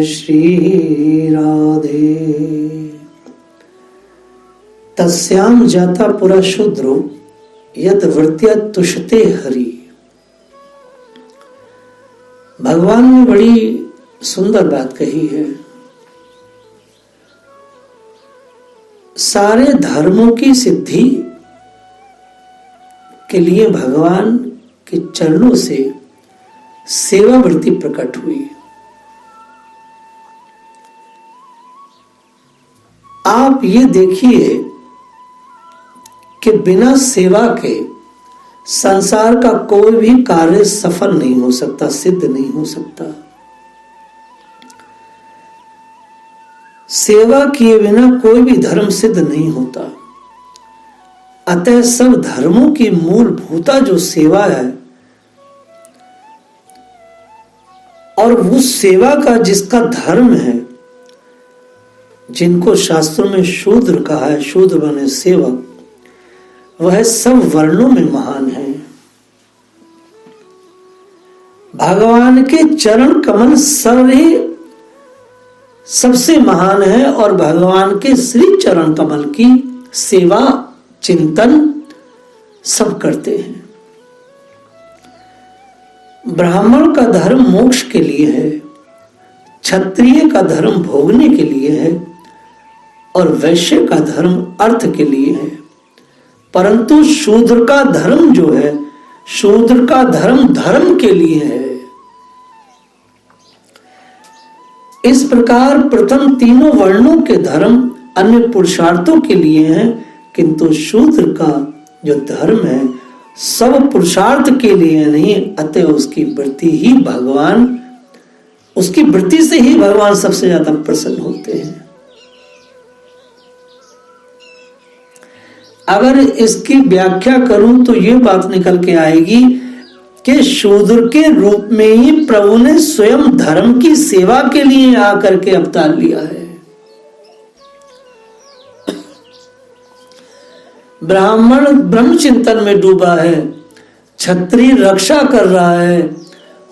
श्री राधे। तस्याम जाता पुरा शूद्रो यद वृत्या तुष्टे हरि। भगवान ने बड़ी सुंदर बात कही है। सारे धर्मों की सिद्धि के लिए भगवान के चरणों से सेवावृत्ति प्रकट हुई। आप ये देखिए कि बिना सेवा के संसार का कोई भी कार्य सफल नहीं हो सकता, सिद्ध नहीं हो सकता। सेवा किए बिना कोई भी धर्म सिद्ध नहीं होता। अतः सब धर्मों की मूलभूता जो सेवा है, और उस सेवा का जिसका धर्म है, जिनको शास्त्रों में शूद्र कहा है, शूद्र बने सेवक, वह सब वर्णों में महान है। भगवान के चरण कमल सबसे महान है और भगवान के श्री चरण कमल की सेवा चिंतन सब करते हैं। ब्राह्मण का धर्म मोक्ष के लिए है, क्षत्रिय का धर्म भोगने के लिए है और वैश्य का धर्म अर्थ के लिए है। परंतु शूद्र का धर्म जो है, शूद्र का धर्म धर्म के लिए है। इस प्रकार प्रथम तीनों वर्णों के धर्म अन्य पुरुषार्थों के लिए हैं, किंतु शूद्र का जो धर्म है सब पुरुषार्थ के लिए नहीं। अतः उसकी वृत्ति ही भगवान, उसकी वृत्ति से ही भगवान सबसे ज्यादा प्रसन्न होते हैं। अगर इसकी व्याख्या करूं तो ये बात निकल के आएगी कि शूद्र के रूप में ही प्रभु ने स्वयं धर्म की सेवा के लिए आकर के अवतार लिया है। ब्राह्मण ब्रह्म चिंतन में डूबा है, क्षत्रिय रक्षा कर रहा है,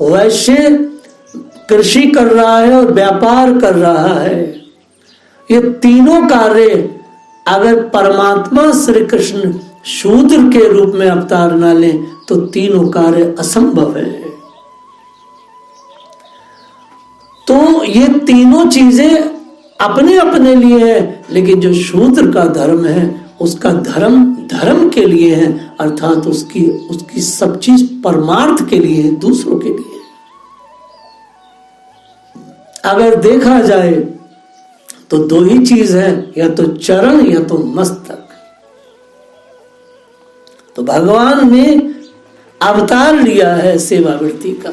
वैश्य कृषि कर रहा है और व्यापार कर रहा है। ये तीनों कार्य अगर परमात्मा श्री कृष्ण शूद्र के रूप में अवतार ना ले तो तीनों कार्य असंभव है। तो ये तीनों चीजें अपने अपने लिए है, लेकिन जो शूद्र का धर्म है उसका धर्म धर्म के लिए है, अर्थात उसकी सब चीज परमार्थ के लिए है, दूसरों के लिए। अगर देखा जाए तो दो ही चीज है, या तो चरण या तो मस्तक। तो भगवान ने अवतार लिया है सेवावृत्ति का,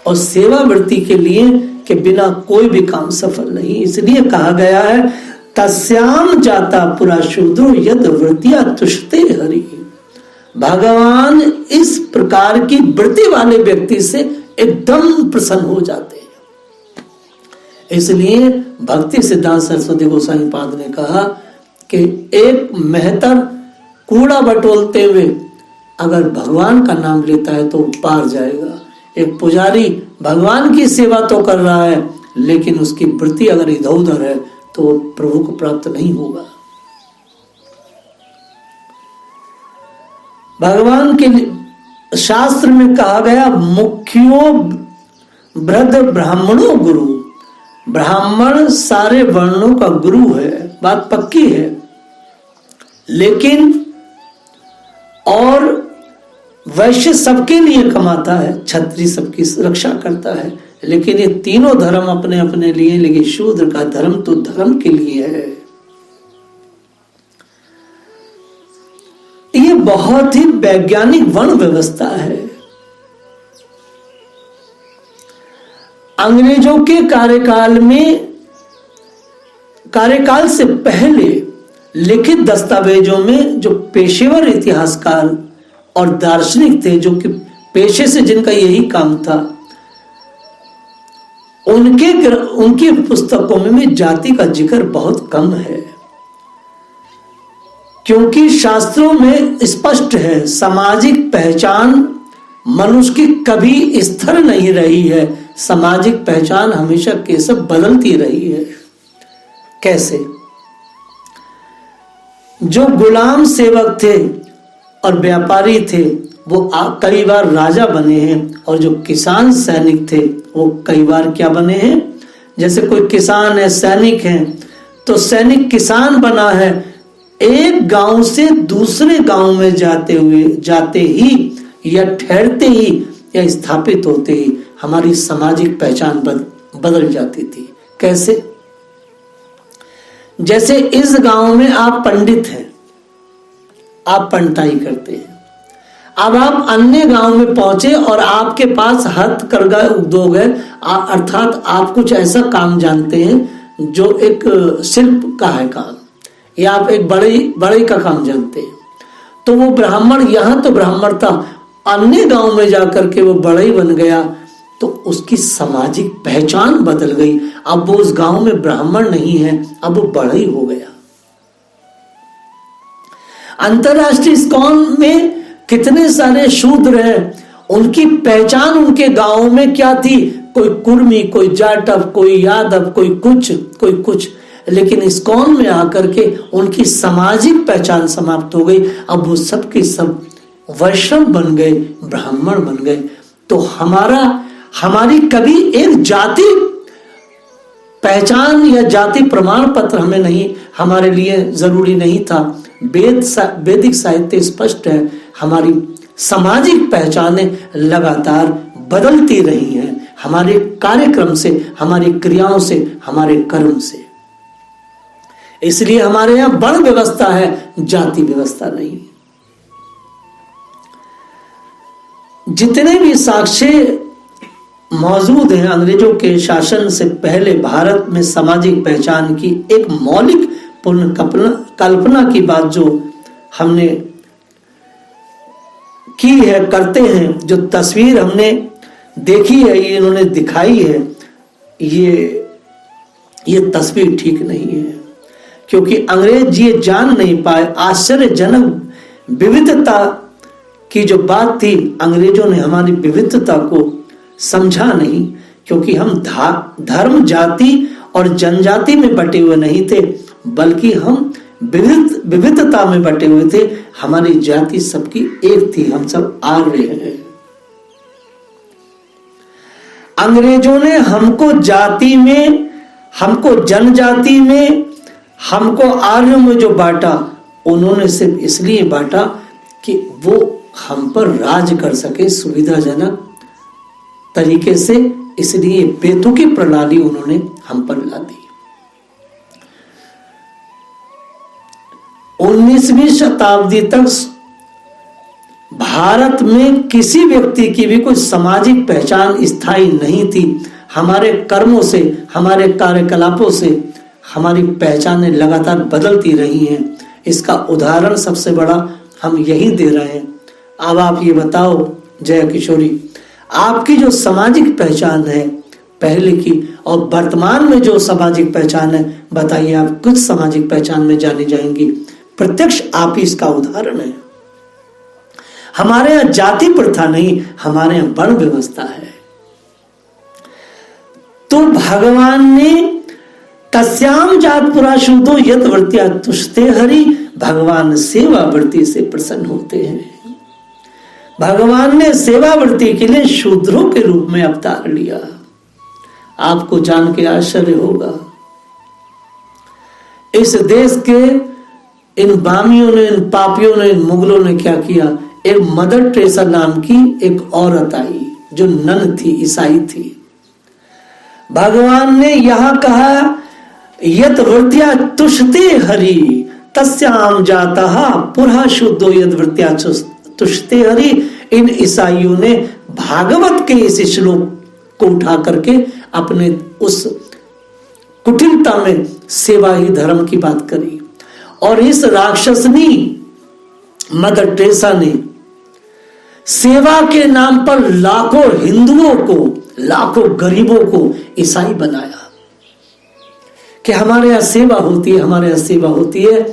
और सेवावृत्ति के लिए के बिना कोई भी काम सफल नहीं। इसलिए कहा गया है तस्याम जाता पुरा शूद्रो यद वृत्तिया तुष्टे हरि। भगवान इस प्रकार की वृत्ति वाले व्यक्ति से एकदम प्रसन्न हो जाते हैं। इसलिए भक्ति सिद्धांत सरस्वती गोस्वामी पाद ने कहा कि एक मेहतर कूड़ा बटोलते हुए अगर भगवान का नाम लेता है तो पार जाएगा। एक पुजारी भगवान की सेवा तो कर रहा है, लेकिन उसकी वृत्ति अगर इधर उधर है तो प्रभु को प्राप्त नहीं होगा। भगवान के शास्त्र में कहा गया मुख्यो वृद्ध ब्राह्मणों गुरु। ब्राह्मण सारे वर्णों का गुरु है, बात पक्की है। लेकिन और वैश्य सबके लिए कमाता है, क्षत्रिय सबकी रक्षा करता है, लेकिन ये तीनों धर्म अपने अपने लिए। लेकिन शूद्र का धर्म तो धर्म के लिए है। ये बहुत ही वैज्ञानिक वर्ण व्यवस्था है। अंग्रेजों के कार्यकाल से पहले लिखित दस्तावेजों में जो पेशेवर इतिहासकार और दार्शनिक थे, जो कि पेशे से जिनका यही काम था, उनकी पुस्तकों में जाति का जिक्र बहुत कम है। क्योंकि शास्त्रों में स्पष्ट है सामाजिक पहचान मनुष्य की कभी स्थिर नहीं रही है, सामाजिक पहचान हमेशा कैसे बदलती रही है। कैसे? जो गुलाम सेवक थे और व्यापारी थे वो कई बार राजा बने हैं, और जो किसान सैनिक थे वो कई बार क्या बने हैं? जैसे कोई किसान है, सैनिक है, तो सैनिक किसान बना है, एक गांव से दूसरे गांव में जाते ही या ठहरते ही या स्थापित होते ही हमारी सामाजिक पहचान बदल जाती थी। कैसे? जैसे इस गांव में आप पंडित हैं, आप पंडिताई करते हैं, अब आप अन्य गांव में पहुंचे और आपके पास हथकरघा उद्योग है, अर्थात आप कुछ ऐसा काम जानते हैं जो एक शिल्प का है काम, या आप एक बड़े का काम जानते हैं, तो वो ब्राह्मण, यहां तो ब्राह्मण था, अन्य गांव में जाकर के वो बढ़ई बन गया, तो उसकी सामाजिक पहचान बदल गई। अब वो उस गांव में ब्राह्मण नहीं है, अब वो बढ़ई हो गया। अंतरराष्ट्रीय इस्कॉन में कितने सारे शूद्र हैं, उनकी पहचान उनके गांव में क्या थी? कोई कुर्मी, कोई जाटव, कोई यादव, कोई कुछ, लेकिन इस्कॉन में आकर के उनकी सामाजिक पहचान समाप्त हो गई। अब वो सब के सब वैष्णव बन गए, ब्राह्मण बन गए। तो हमारी कभी एक जाति पहचान या जाति प्रमाण पत्र हमारे लिए जरूरी नहीं था। वैदिक साहित्य स्पष्ट है, हमारी सामाजिक पहचानें लगातार बदलती रही हैं, हमारे कार्यक्रम से, हमारी क्रियाओं से, हमारे कर्म से। इसलिए हमारे यहां वर्ण व्यवस्था है, जाति व्यवस्था नहीं। जितने भी साक्ष्य मौजूद हैं अंग्रेजों के शासन से पहले भारत में सामाजिक पहचान की एक मौलिक पूर्ण कल्पना की बात जो हमने की है, करते हैं, जो तस्वीर हमने देखी है, ये इन्होंने दिखाई है, ये तस्वीर ठीक नहीं है, क्योंकि अंग्रेज ये जान नहीं पाए। आश्चर्यजनक विविधता की जो बात थी, अंग्रेजों ने हमारी विविधता को समझा नहीं, क्योंकि हम धर्म, जाति और जनजाति में बटे हुए नहीं थे, बल्कि हम विविधता में बटे हुए थे। हमारी जाति सबकी एक थी, हम सब आर्य हैं। अंग्रेजों ने हमको जाति में, हमको जनजाति में, हमको आर्य में जो बांटा, उन्होंने सिर्फ इसलिए बांटा कि वो हम पर राज कर सके सुविधाजनक तरीके से, इसलिए बेतुकी प्रणाली उन्होंने हम पर ला दी। 19वीं शताब्दी तक भारत में किसी व्यक्ति की भी कोई सामाजिक पहचान स्थायी नहीं थी। हमारे कर्मों से, हमारे कार्यकलापों से हमारी पहचानें लगातार बदलती रही हैं। इसका उदाहरण सबसे बड़ा हम यही दे रहे हैं। अब आप ये बताओ जया किशोरी, आपकी जो सामाजिक पहचान है पहले की और वर्तमान में जो सामाजिक पहचान है, बताइए आप कुछ सामाजिक पहचान में जानी जाएंगी। प्रत्यक्ष आप ही इसका उदाहरण है। हमारे यहां जाति प्रथा नहीं, हमारे यहां वर्ण व्यवस्था है। तो भगवान ने तस्याम जात पुरा शुद्धो यत वृत्तिया तुष्टे हरि, भगवान सेवा वृत्ति से प्रसन्न होते हैं। भगवान ने सेवा वृत्ति के लिए शूद्रों के रूप में अवतार लिया। आपको जान के आश्चर्य होगा, इस देश के इन बामियों ने, इन पापियों ने, इन मुगलों ने क्या किया? एक मदर टेरेसा नाम की एक औरत आई जो नन थी, ईसाई थी। भगवान ने यहां कहा यत वृत्तिया तुष्टे हरि तस्याम जाता पुरा शुद्धो यद वृत्तिया तुष्टे हरि। इन ईसाइयों ने भागवत के इस श्लोक को उठा करके अपने उस कुटिलता में सेवा ही धर्म की बात करी, और इस राक्षसनी मदर टेरेसा ने सेवा के नाम पर लाखों हिंदुओं को, लाखों गरीबों को ईसाई बनाया कि हमारे यहां सेवा होती है, हमारे यहां सेवा होती है।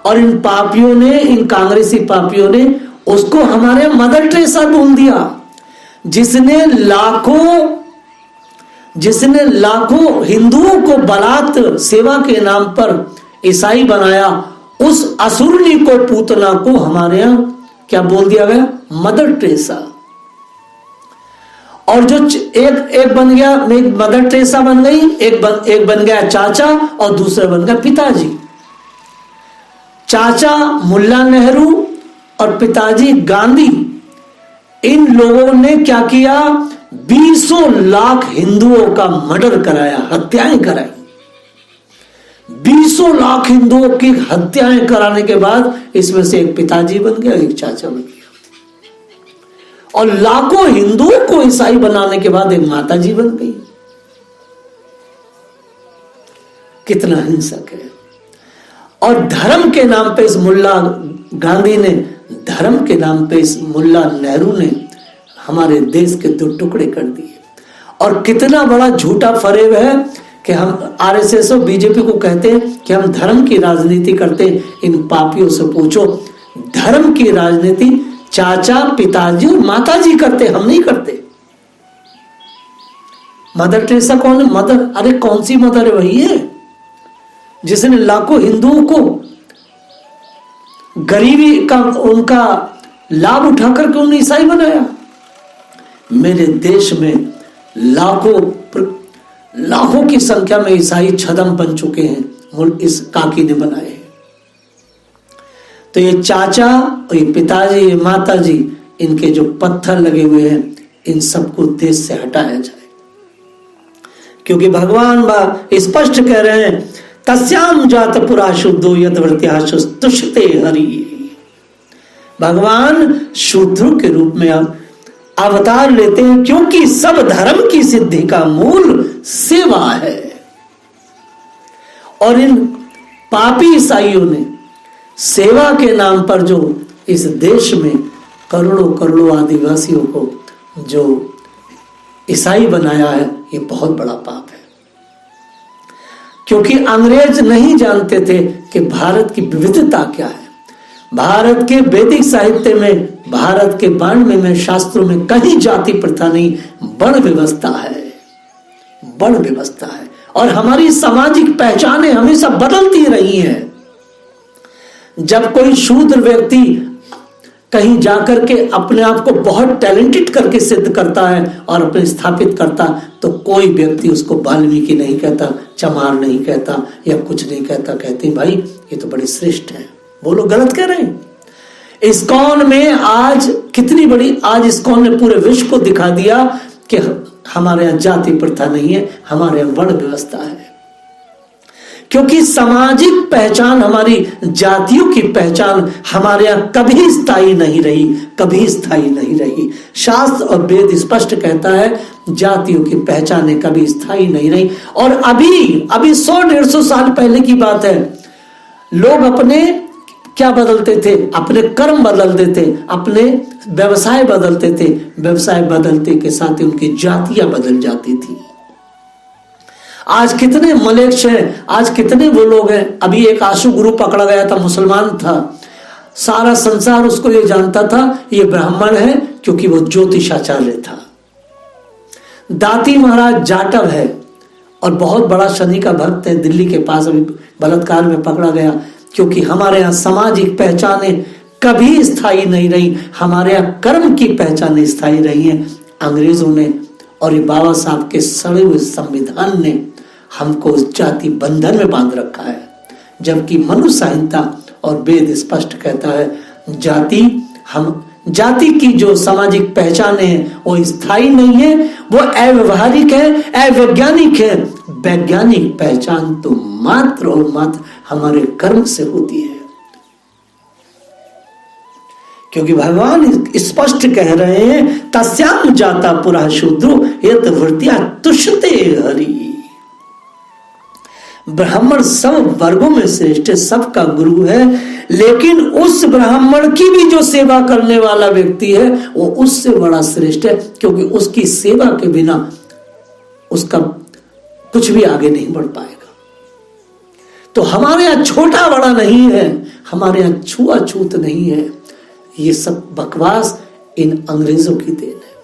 और इन पापियों ने, इन कांग्रेसी पापियों ने उसको हमारे मदर टेरेसा बोल दिया, जिसने लाखों जिसने लाखों हिंदुओं को बलात् सेवा के नाम पर ईसाई बनाया, उस असुरनी को, पूतना को हमारे यहां क्या बोल दिया गया? Mother Teresa. और जो एक बन गया, मदर टेरेसा बन गई, एक बन गया चाचा और दूसरा बन गया पिताजी। चाचा मुल्ला नेहरू और पिताजी गांधी, इन लोगों ने क्या किया? 20 लाख हिंदुओं का मर्डर कराया, हत्याएं कराई। 20 लाख हिंदुओं की हत्याएं कराने के बाद इसमें से एक पिताजी बन गया, एक चाचा बन गया। और लाखों हिंदुओं को ईसाई बनाने के बाद एक माताजी बन गई। कितना हिंसक है। और धर्म के नाम पे इस मुल्ला गांधी ने, धर्म के नाम पे इस मुल्ला नेहरू ने हमारे देश के 2 टुकड़े कर दिए। और कितना बड़ा झूठा फरेब है कि हम आरएसएस और बीजेपी को कहते हैं कि हम धर्म की राजनीति करते हैं। इन पापियों से पूछो, धर्म की राजनीति चाचा, पिताजी और माताजी करते, हम नहीं करते। मदर टेरेसा कौन है? मदर, अरे कौन सी मदर है? वही है जिसने लाखों हिंदुओं को गरीबी का उनका लाभ उठा करके उन्हें ईसाई बनाया। मेरे देश में लाखों की संख्या में ईसाई छदम बन चुके हैं, इस काकी ने बनाए। तो ये चाचा, ये पिताजी, ये माताजी, इनके जो पत्थर लगे हुए हैं, इन सबको देश से हटाया जाए। क्योंकि भगवान स्पष्ट कह रहे हैं, तस्याम जात पुरा शुद्धो यदवर्त्याशुस्तुष्टे हरि। भगवान शूद्रों के रूप में अवतार लेते हैं, क्योंकि सब धर्म की सिद्धि का मूल सेवा है। और इन पापी ईसाइयों ने सेवा के नाम पर जो इस देश में करोड़ों करोड़ों आदिवासियों को जो ईसाई बनाया है, ये बहुत बड़ा पाप है। क्योंकि अंग्रेज नहीं जानते थे कि भारत की विविधता क्या है। भारत के वैदिक साहित्य में, भारत के वाङ्मय में, शास्त्रों में कहीं जाति प्रथा नहीं, वर्ण व्यवस्था है, वर्ण व्यवस्था है। और हमारी सामाजिक पहचानें हमेशा बदलती रही हैं। जब कोई शूद्र व्यक्ति कहीं जाकर के अपने आप को बहुत टैलेंटेड करके सिद्ध करता है और अपने स्थापित करता, तो कोई व्यक्ति उसको वाल्मीकि नहीं कहता, चमार नहीं कहता या कुछ नहीं कहता। कहते भाई ये तो बड़ी श्रेष्ठ है। बोलो गलत कह रहे हैं? इस्कॉन में आज कितनी बड़ी, आज इस्कॉन ने पूरे विश्व को दिखा दिया कि हमारे यहाँ जाति प्रथा नहीं है, हमारे यहाँ वर्ण व्यवस्था है। क्योंकि सामाजिक पहचान, हमारी जातियों की पहचान हमारे यहाँ कभी स्थायी नहीं रही, कभी स्थायी नहीं रही। शास्त्र और वेद स्पष्ट कहता है जातियों की पहचानें कभी स्थायी नहीं रही। और अभी 100-150 साल पहले की बात है, लोग अपने क्या बदलते थे? अपने कर्म बदलते थे, अपने व्यवसाय बदलते थे। व्यवसाय बदलते के साथ ही उनकी जातियां बदल जाती थी। आज कितने मलेच्छ हैं, आज कितने वो लोग हैं। अभी एक आशु गुरु पकड़ा गया था, मुसलमान था, सारा संसार उसको ये जानता था ये ब्राह्मण है, क्योंकि वो ज्योतिषाचार्य था। दाती महाराज जाटव है और बहुत बड़ा शनि का भक्त है, दिल्ली के पास अभी बलात्कार में पकड़ा गया। क्योंकि हमारे यहाँ सामाजिक पहचानें कभी स्थायी नहीं रही, हमारे यहाँ कर्म की पहचानें स्थायी रही हैं। अंग्रेजों ने और ये बाबा साहब के सड़े हुए संविधान ने हमको उस जाति बंधन में बांध रखा है। जबकि मनु संहिता और वेद स्पष्ट कहता है जाति की जो सामाजिक पहचान है वो स्थायी नहीं है, वो अव्यवहारिक है, अवैज्ञानिक है। वैज्ञानिक पहचान तो मात्र और मात्र हमारे कर्म से होती है। क्योंकि भगवान स्पष्ट कह रहे हैं, तस्याम जाता पुरा शूद्रो यत वृत्तिया तुष्यते हरि। ब्राह्मण सब वर्गों में श्रेष्ठ है, सबका गुरु है, लेकिन उस ब्राह्मण की भी जो सेवा करने वाला व्यक्ति है वो उससे बड़ा श्रेष्ठ है। क्योंकि उसकी सेवा के बिना उसका कुछ भी आगे नहीं बढ़ पाएगा। तो हमारे यहाँ छोटा बड़ा नहीं है, हमारे यहाँ छुआछूत नहीं है। ये सब बकवास इन अंग्रेजों की देन है।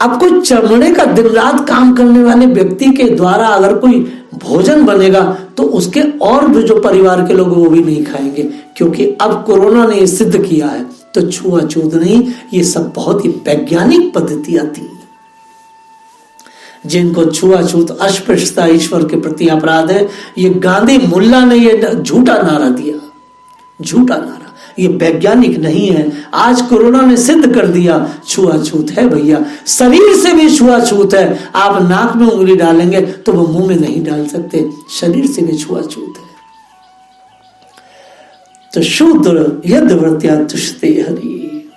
अब कोई चमड़े का दिन रात काम करने वाले व्यक्ति के द्वारा अगर कोई भोजन बनेगा तो उसके और भी जो परिवार के लोग वो भी नहीं खाएंगे, क्योंकि अब कोरोना ने ये सिद्ध किया है। तो छुआछूत नहीं, ये सब बहुत ही वैज्ञानिक पद्धतियां थी। जिनको छुआछूत अस्पृश्यता ईश्वर के प्रति अपराध है, ये गांधी मुल्ला ने ये झूठा नारा दिया, झूठा नारा, ये वैज्ञानिक नहीं है। आज कोरोना ने सिद्ध कर दिया छुआछूत है भैया, शरीर से भी छुआछूत है। आप नाक में उंगली डालेंगे तो वो मुंह में नहीं डाल सकते, शरीर से भी छुआछूत है। तो शूद्र यद्वर्त्या तुष्टे हरि,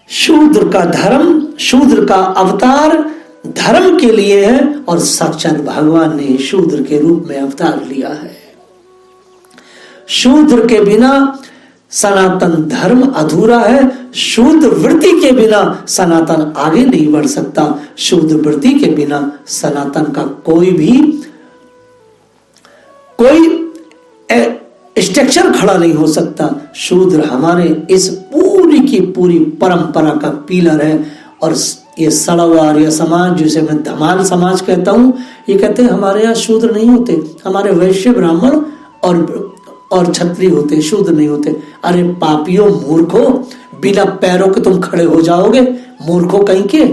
शूद्र का धर्म, शूद्र का अवतार धर्म के लिए है और साक्षात भगवान ने शूद्र के रूप में अवतार लिया है। शूद्र के बिना सनातन धर्म अधूरा है, शूद्र वृत्ति के बिना सनातन आगे नहीं बढ़ सकता, शूद्र वृत्ति के बिना सनातन का कोई स्ट्रक्चर खड़ा नहीं हो सकता। शूद्र हमारे इस पूरी की पूरी परंपरा का पिलर है। और ये सड़वार या समाज जिसे मैं धमाल समाज कहता हूं, ये कहते हैं हमारे यहाँ शूद्र नहीं होते, हमारे वैश्य ब्राह्मण और क्षत्रिय होते, शूद्र नहीं होते। अरे पापियों, मूर्खों, बिना पैरों के तुम खड़े हो जाओगे, मूर्खों कहीं के,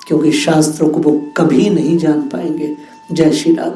क्योंकि शास्त्रों को वो कभी नहीं जान पाएंगे। जय श्री राम।